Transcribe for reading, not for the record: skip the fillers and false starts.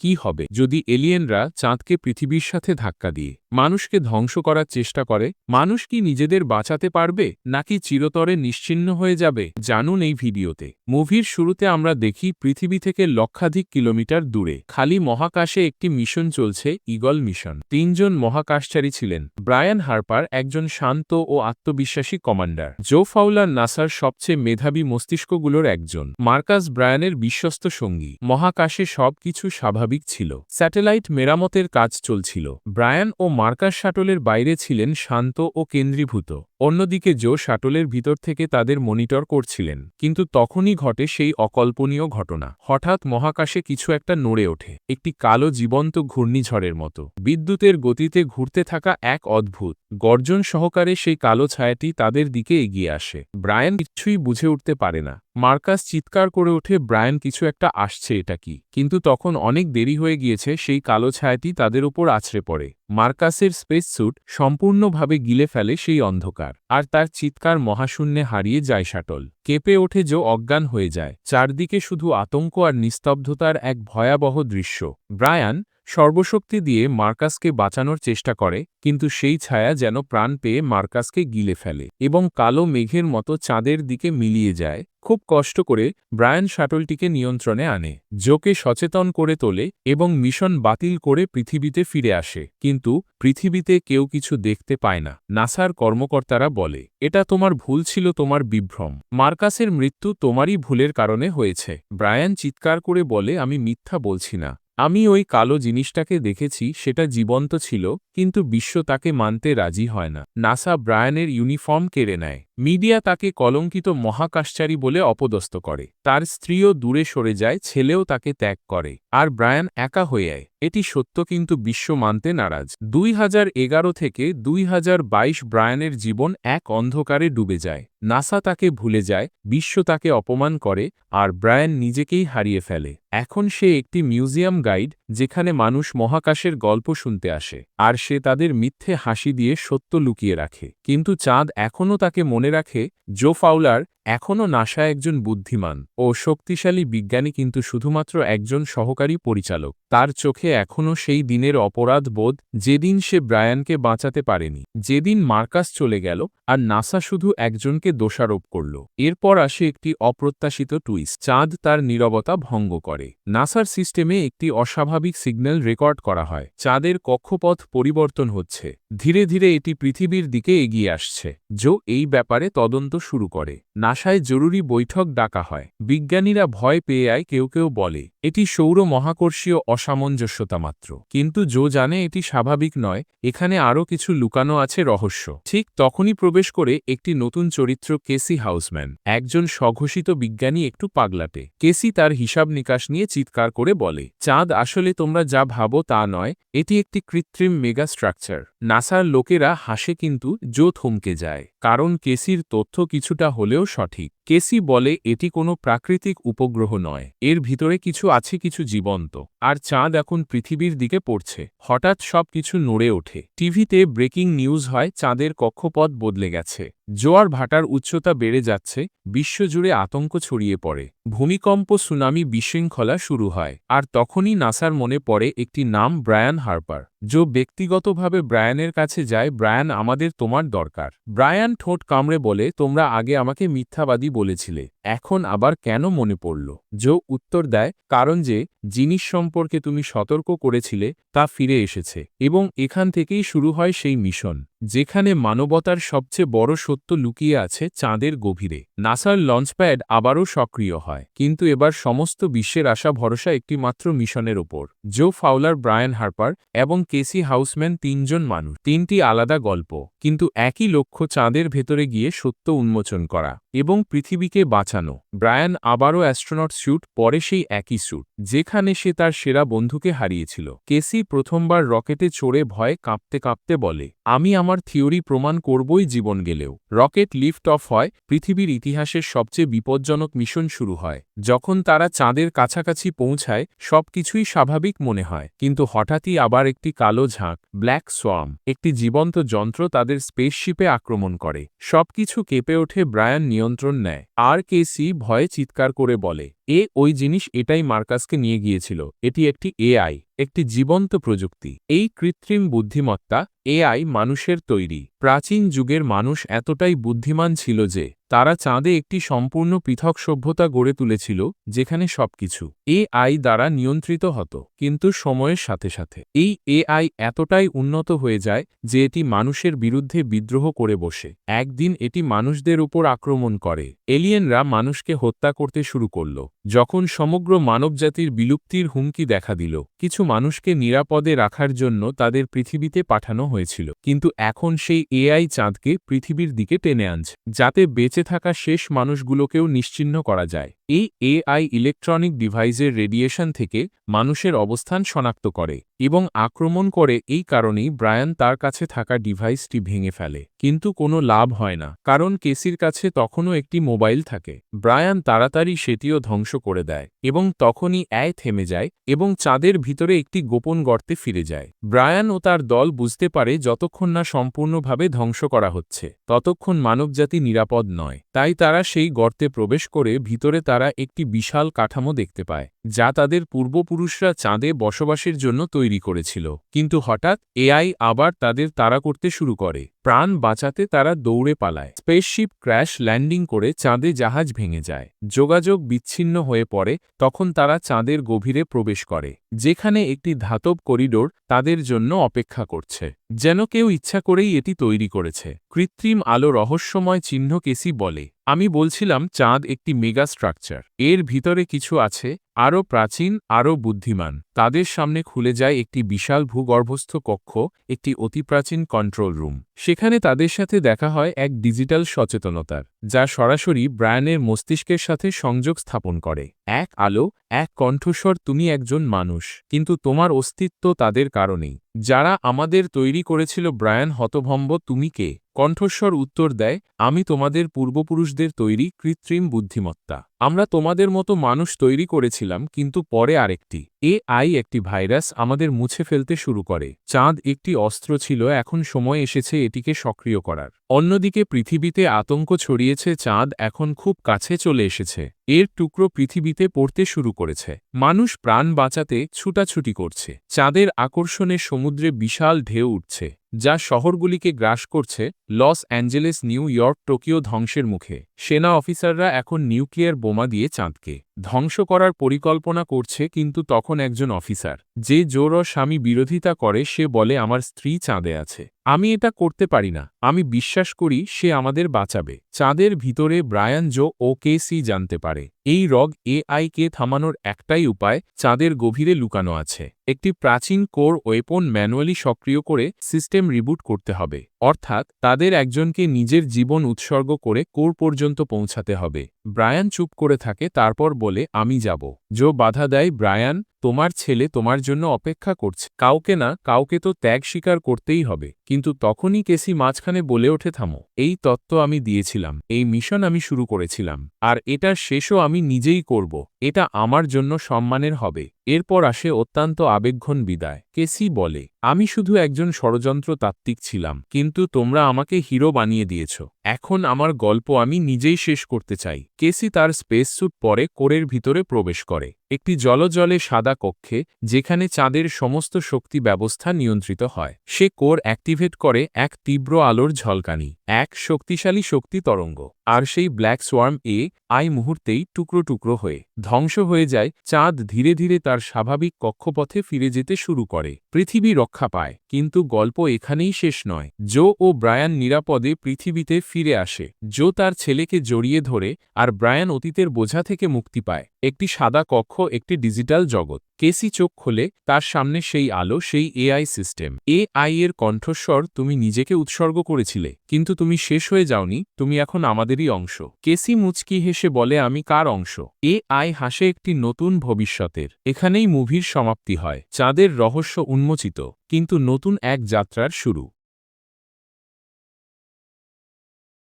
কি হবে যদি এলিয়েনরা চাঁদকে পৃথিবীর সাথে ধাক্কা দিয়ে মানুষকে ধ্বংস করার চেষ্টা করে? মানুষ কি নিজেদের বাঁচাতে পারবে, নাকি চিরতরে নিশ্চিহ্ন হয়ে যাবে? জানুন এই ভিডিওতে। মুভির শুরুতে আমরা দেখি পৃথিবী থেকে লক্ষাধিক কিলোমিটার দূরে খালি মহাকাশে একটি মিশন চলছে, ঈগল মিশন। তিনজন মহাকাশচারী ছিলেন। ব্রায়ান হার্পার একজন শান্ত ও আত্মবিশ্বাসী কমান্ডার। জো ফাউলার নাসার সবচেয়ে মেধাবী মস্তিষ্কগুলোর একজন। মার্কাস ব্রায়ানের বিশ্বস্ত সঙ্গী। মহাকাশে সবকিছু স্বাভাবিক ছিল। স্যাটেলাইট মেরামতের কাজ চলছিল। ব্রায়ান ও মার্কাস শাটলের বাইরে ছিলেন শান্ত ও কেন্দ্রীভূত। অন্যদিকে জো শাটলের ভিতর থেকে তাদের মনিটর করছিলেন। কিন্তু তখনই ঘটে সেই অকল্পনীয় ঘটনা। হঠাৎ মহাকাশে কিছু একটা নড়ে ওঠে, একটি কালো জীবন্ত ঘূর্ণিঝড়ের মতো। বিদ্যুতের গতিতে ঘুরতে থাকা এক অদ্ভুত গর্জন সহকারে সেই কালো ছায়াটি তাদের দিকে এগিয়ে আসে। ব্রায়ান কিছুই বুঝে উঠতে পারে না। মার্কাস চিৎকার করে ওঠে, ব্রায়ান, কিছু একটা আসছে, এটা কি? কিন্তু তখন অনেক দেরি হয়ে গিয়েছে। সেই কালো ছায়াটি তাদের উপর আছড়ে পড়ে। মার্কাসের স্পেস স্যুট সম্পূর্ণভাবে গিলে ফেলে সেই অন্ধকার, আর তার চিৎকার মহাশূন্যে হারিয়ে যায় শাটল। কেঁপে ওঠে জো, অজ্ঞান হয়ে যায়। চারদিকে শুধু আতঙ্ক আর নিস্তব্ধতার এক ভয়াবহ দৃশ্য। ব্রায়ান সর্বশক্তি দিয়ে মার্কাসকে বাঁচানোর চেষ্টা করে, কিন্তু সেই ছায়া যেন প্রাণ পেয়ে মার্কাসকে গিলে ফেলে এবং কালো মেঘের মতো চাঁদের দিকে মিলিয়ে যায়। খুব কষ্ট করে ব্রায়ান শাটলটিকে নিয়ন্ত্রণে আনে, জোকে সচেতন করে তোলে এবং মিশন বাতিল করে পৃথিবীতে ফিরে আসে। কিন্তু পৃথিবীতে কেউ কিছু দেখতে পায় না। নাসার কর্মকর্তারা বলে, এটা তোমার ভুল ছিল, তোমার বিভ্রম। মার্কাসের মৃত্যু তোমারই ভুলের কারণে হয়েছে। ব্রায়ান চিৎকার করে বলে, আমি মিথ্যা বলছি না। আমি ওই কালো জিনিসটাকে দেখেছি, সেটা জীবন্ত ছিল, কিন্তু বিশ্ব তাকে মানতে রাজি হয় না। নাসা ব্রায়ানের ইউনিফর্ম কেড়ে নেয়। মিডিয়া তাকে কলঙ্কিত মহাকাশচারী বলে অপদস্থ করে। তার স্ত্রীও দূরে সরে যায়, ছেলেও তাকে ত্যাগ করে, আর ব্রায়ান একা হয়ে যায়। এটি সত্য, কিন্তু বিশ্ব মানতে নারাজ। 2011 থেকে 2022 ব্রায়ানের জীবন এক অন্ধকারে ডুবে যায়। নাসা তাকে ভুলে যায়, বিশ্ব তাকে অপমান করে, আর ব্রায়ান নিজেকেই হারিয়ে ফেলে। এখন সে একটি মিউজিয়াম গাইড, যেখানে মানুষ মহাকাশের গল্প শুনতে আসে, আর সে তাদের মিথ্যে হাসি দিয়ে সত্য লুকিয়ে রাখে। কিন্তু চাঁদ এখনও তাকে মনে রাখে। জো ফাউলার এখনও নাসা একজন বুদ্ধিমান ও শক্তিশালী বিজ্ঞানী, কিন্তু শুধুমাত্র একজন সহকারী পরিচালক। তার চোখে এখনও সেই দিনের অপরাধ বোধ, যেদিন সে ব্রায়ানকে বাঁচাতে পারেনি, যেদিন মার্কাস চলে গেল আর নাসা শুধু একজনকে দোষারোপ করল। এরপর আসে একটি অপ্রত্যাশিত টুইস্ট। চাঁদ তার নীরবতা ভঙ্গ করে। নাসার সিস্টেমে একটি অস্বাভাবিক সিগন্যাল রেকর্ড করা হয়। চাঁদের কক্ষপথ পরিবর্তন হচ্ছে। ধীরে ধীরে এটি পৃথিবীর দিকে এগিয়ে আসছে। জো এই ব্যাপারে তদন্ত শুরু করে। নাসায় জরুরি বৈঠক ডাকা হয়। বিজ্ঞানীরা ভয় পেয়ে যায়। কেউ কেউ বলে এটি সৌর মহাকর্ষীয় অসামঞ্জস্যতা মাত্র। কিন্তু জো জানে এটি স্বাভাবিক নয়, এখানে আরও কিছু লুকানো আছে রহস্য। ঠিক তখনই প্রবেশ করে একটি নতুন চরিত্র, কেসি হাউসম্যান, একজন স্বঘোষিত বিজ্ঞানী, একটু পাগলাটে। কেসি তার হিসাব নিকাশ নিয়ে চিৎকার করে বলে, চাঁদ আসলে তোমরা যা ভাবো তা নয়, এটি একটি কৃত্রিম মেগা স্ট্রাকচার। নাসার লোকেরা হাসে, কিন্তু জো থমকে যায়, কারণ কেসির তথ্য কিছুটা হলেও সঠিক। কেসি বলে এটি কোনো প্রাকৃতিক উপগ্রহ নয়, এর ভিতরে কিছু আছে, কিছু জীবন্ত। আর চাঁদ এখন পৃথিবীর দিকে পড়ছে। হঠাৎ সব কিছু নড়ে ওঠে। টিভিতে ব্রেকিং নিউজ হয়, চাঁদের কক্ষপথ বদলে গেছে। জোয়ার ভাটার উচ্চতা বেড়ে যাচ্ছে। বিশ্বজুড়ে আতঙ্ক ছড়িয়ে পড়ে। ভূমিকম্প, সুনামি, বিশৃঙ্খলা শুরু হয়। আর তখনই নাসার মনে পড়ে একটি নাম, ব্রায়ান হার্পার। জো ব্যক্তিগতভাবে ব্রায়ানের কাছে যায়। ব্রায়ান, আমাদের তোমার দরকার। ব্রায়ান ঠোঁট কামড়ে বলে, তোমরা আগে আমাকে মিথ্যাবাদী বলেছিলে, এখন আবার কেন মনে পড়ল? জো উত্তর দেয়, কারণ যে জিনিস সম্পর্কে তুমি সতর্ক করেছিলে তা ফিরে এসেছে, এবং এখান থেকেই শুরু হয় সেই মিশন, যেখানে মানবতার সবচেয়ে বড় সত্য লুকিয়ে আছে চাঁদের গভীরে। নাসার লঞ্চপ্যাড আবারও সক্রিয় হয়, কিন্তু এবার সমস্ত বিশ্বের আশা ভরসা একটি মাত্র মিশনের ওপর। জো ফাউলার, ব্রায়ান হার্পার এবং কেসি হাউসম্যান, তিনজন মানুষ, তিনটি আলাদা গল্প, কিন্তু একই লক্ষ্য, চাঁদের ভেতরে গিয়ে সত্য উন্মোচন করা এবং পৃথিবীকে বাঁচানো। ব্রায়ান আবারও অ্যাস্ট্রোনট স্যুট পরে, সেই একই স্যুট যেখানে সে তার সেরা বন্ধুকে হারিয়েছিল। কেসি প্রথমবার রকেটে চড়ে ভয়ে কাঁপতে কাঁপতে বলে, আমি আমার থিওরি প্রমাণ করবই, জীবন গেলেও। রকেট লিফট অফ হয়। পৃথিবীর ইতিহাসের সবচেয়ে বিপজ্জনক মিশন শুরু হয়। যখন তারা চাঁদের কাছাকাছি পৌঁছায়, সবকিছুই স্বাভাবিক মনে হয়, কিন্তু হঠাৎই আবার একটি কালো ঝাঁক, ব্ল্যাক সোয়ার্ম, একটি জীবন্ত যন্ত্র তাদের স্পেসশিপে আক্রমণ করে। সবকিছু কেঁপে ওঠে। ব্রায়ান নিয়ন্ত্রণ নেয়, আর কেসি ভয়ে চিৎকার করে বলে, ওই জিনিস এটাই মার্কাসকে নিয়ে গিয়েছিল। এটি একটি এআই, একটি জীবন্ত প্রযুক্তি। এই কৃত্রিম বুদ্ধিমত্তা এআই মানুষের তৈরি। প্রাচীন যুগের মানুষ এতটাই বুদ্ধিমান ছিল যে তারা চাঁদে একটি সম্পূর্ণ পৃথক সভ্যতা গড়ে তুলেছিল, যেখানে সবকিছু এআই দ্বারা নিয়ন্ত্রিত হতো। কিন্তু সময়ের সাথে সাথে এই এআই এতটাই উন্নত হয়ে যায় যে এটি মানুষের বিরুদ্ধে বিদ্রোহ করে বসে। একদিন এটি মানুষদের উপর আক্রমণ করে। এলিয়েনরা মানুষকে হত্যা করতে শুরু করল। যখন সমগ্র মানবজাতির বিলুপ্তির হুমকি দেখা দিল, কিছু মানুষকে নিরাপদে রাখার জন্য তাদের পৃথিবীতে পাঠানো হয়েছিল। কিন্তু এখন সেই এআই চাঁদকে পৃথিবীর দিকে টেনে আনছে, যাতে বেঁচে থাকা শেষ মানুষগুলোকেও নিশ্চিহ্ন করা যায়। এই এআই ইলেকট্রনিক ডিভাইসের রেডিয়েশন থেকে মানুষের অবস্থান শনাক্ত করে এবং আক্রমণ করে। এই কারণেই ব্রায়ান তার কাছে থাকা ডিভাইসটি ভেঙে ফেলে। কিন্তু কোনো লাভ হয় না, কারণ কেসির কাছে তখনও একটি মোবাইল থাকে। ব্রায়ান তাড়াতাড়ি সেটিও ধ্বংস করে দেয় এবং তখনই থেমে যায় এবং চাঁদের ভিতরে একটি গোপন গর্তে ফিরে যায়। ব্রায়ান ও তার দল বুঝতে পারে যতক্ষণ না সম্পূর্ণভাবে ধ্বংস করা হচ্ছে, ততক্ষণ মানবজাতি নিরাপদ নয়। তাই তারা সেই গর্তে প্রবেশ করে ভিতরে তারা একটি বিশাল কাঠামো দেখতে পায়, যা তাদের পূর্বপুরুষরা চাঁদে বসবাসের জন্য তৈরি করেছিল। কিন্তু হঠাৎ এআই আবার তাদের তাড়া করতে শুরু করে। প্রাণ বাঁচাতে তারা দৌড়ে পালায়। স্পেসশিপ ক্র্যাশ ল্যান্ডিং করে চাঁদে জাহাজ ভেঙে যায়। যোগাযোগ বিচ্ছিন্ন হয়ে পড়ে। তখন তারা চাঁদের গভীরে প্রবেশ করে, যেখানে একটি ধাতব করিডোর তাদের জন্য অপেক্ষা করছে। যেন কেউ ইচ্ছা করেই এটি তৈরি করেছে। কৃত্রিম আলো রহস্যময় চিহ্ন কেসি বলে, আমি বলছিলাম চাঁদ একটি মেগা স্ট্রাকচার। এর ভিতরে কিছু আছে আরও প্রাচীন, আরও বুদ্ধিমান। তাদের সামনে খুলে যায় একটি বিশাল ভূগর্ভস্থ কক্ষ, একটি অতি প্রাচীন কন্ট্রোল রুম। সেখানে তাদের সাথে দেখা হয় এক ডিজিটাল সচেতনতার, যা সরাসরি ব্রায়ানের মস্তিষ্কের সাথে সংযোগ স্থাপন করে। এক আলো, এক কণ্ঠস্বর, তুমি একজন মানুষ, কিন্তু তোমার অস্তিত্ব তাদের কারণেই। যারা আমাদের তৈরি করেছিল ব্রায়ান হতভম্ব, তুমি কে? কণ্ঠস্বর উত্তর দেয়, আমি তোমাদের পূর্বপুরুষদের তৈরি কৃত্রিম বুদ্ধিমত্তা। আমরা তোমাদের মতো মানুষ তৈরি করেছিলাম, কিন্তু পরে আরেকটি এআই, একটি ভাইরাস আমাদের মুছে ফেলতে শুরু করে। চাঁদ একটি অস্ত্র ছিল, এখন সময় এসেছে এটিকে সক্রিয় করার। অন্যদিকে পৃথিবীতে আতঙ্ক ছড়িয়েছে। চাঁদ এখন খুব কাছে চলে এসেছে। এর টুকরো পৃথিবীতে পড়তে শুরু করেছে। মানুষ প্রাণ বাঁচাতে ছুটাছুটি করছে। চাঁদের আকর্ষণে সমুদ্রে বিশাল ঢেউ উঠছে, যা শহরগুলিকে গ্রাস করছে। Los Angeles, new York, Tokyo ধ্বংসের মুখে। সেনা অফিসাররা এখন নিউক্লিয়ার বোমা দিয়ে চাঁদকে ধ্বংস করার পরিকল্পনা করছে। কিন্তু তখন একজন অফিসার, যে জোর ও স্বামী বিরোধিতা করে, সে বলে, আমার স্ত্রী চাঁদে আছে, আমি এটা করতে পারি না। আমি বিশ্বাস করি সে আমাদের বাঁচাবে। চাঁদের ভিতরে ব্রায়ান, জো ও কেসি জানতে পারে এই রগ এআইকে থামানোর একটাই উপায় চাঁদের গভীরে লুকানো আছে। একটি প্রাচীন কোর ওয়েপন ম্যানুয়ালি সক্রিয় করে সিস্টেম রিবুট করতে হবে। অর্থাৎ তাদের একজনকে নিজের জীবন উৎসর্গ করে কোর পর্যন্ত পৌঁছাতে হবে। ব্রায়ান চুপ করে থাকে, তারপর বলে, আমি যাব। জো বাধা দেয়, ব্রায়ান, তোমার ছেলে তোমার জন্য অপেক্ষা করছে। কাউকে না কাউকে তো ত্যাগ স্বীকার করতেই হবে। কিন্তু তখনই কেসি মাঝখানে বলে ওঠে, থামো। এই তত্ত্ব আমি দিয়েছিলাম, এই মিশন আমি শুরু করেছিলাম, আর এটার শেষও আমি নিজেই করব। এটা আমার জন্য সম্মানের হবে। এরপর আসে অত্যন্ত আবেগঘন বিদায়। কেসি বলে, আমি শুধু একজন ষড়যন্ত্র তাত্ত্বিক ছিলাম, কিন্তু তোমরা আমাকে হিরো বানিয়ে দিয়েছ। এখন আমার গল্প আমি নিজেই শেষ করতে চাই। কেসি তার স্পেস স্যুট পরে কোরের ভিতরে প্রবেশ করে, একটি জলজলে সাদা কক্ষে, যেখানে চাঁদের সমস্ত শক্তি ব্যবস্থা নিয়ন্ত্রিত হয়। সে কোর অ্যাক্টিভেট করে এক তীব্র আলোর ঝলকানি, এক শক্তিশালী শক্তি তরঙ্গ, আর সেই ব্ল্যাক সোয়ার্ম আই মুহূর্তেই টুকরো টুকরো হয়ে ধ্বংস হয়ে যায়। চাঁদ ধীরে ধীরে তার স্বাভাবিক কক্ষপথে ফিরে যেতে শুরু করে। পৃথিবী রক্ষা পায়। কিন্তু গল্প এখানেই শেষ নয়। জো ও ব্রায়ান নিরাপদে পৃথিবীতে ফিরে আসে। জো তার ছেলেকে জড়িয়ে ধরে, আর ব্রায়ান অতীতের বোঝা থেকে মুক্তি পায়। একটি সাদা কক্ষ, একটি ডিজিটাল জগৎ। কেসি চোখ খোলে, তার সামনে সেই আলো, সেই এআই সিস্টেম। এআই এর কণ্ঠস্বর, তুমি নিজেকে উৎসর্গ করেছিলে, কিন্তু তুমি শেষ হয়ে যাওনি, তুমি এখন আমাদেরই অংশ। কেসি মুচকি হেসে বলে, আমি কার অংশ? এআই হাসে, একটি নতুন ভবিষ্যতের। এখানেই মুভির সমাপ্তি হয়। চাঁদের রহস্য উন্মোচিত, কিন্তু নতুন এক যাত্রার শুরু।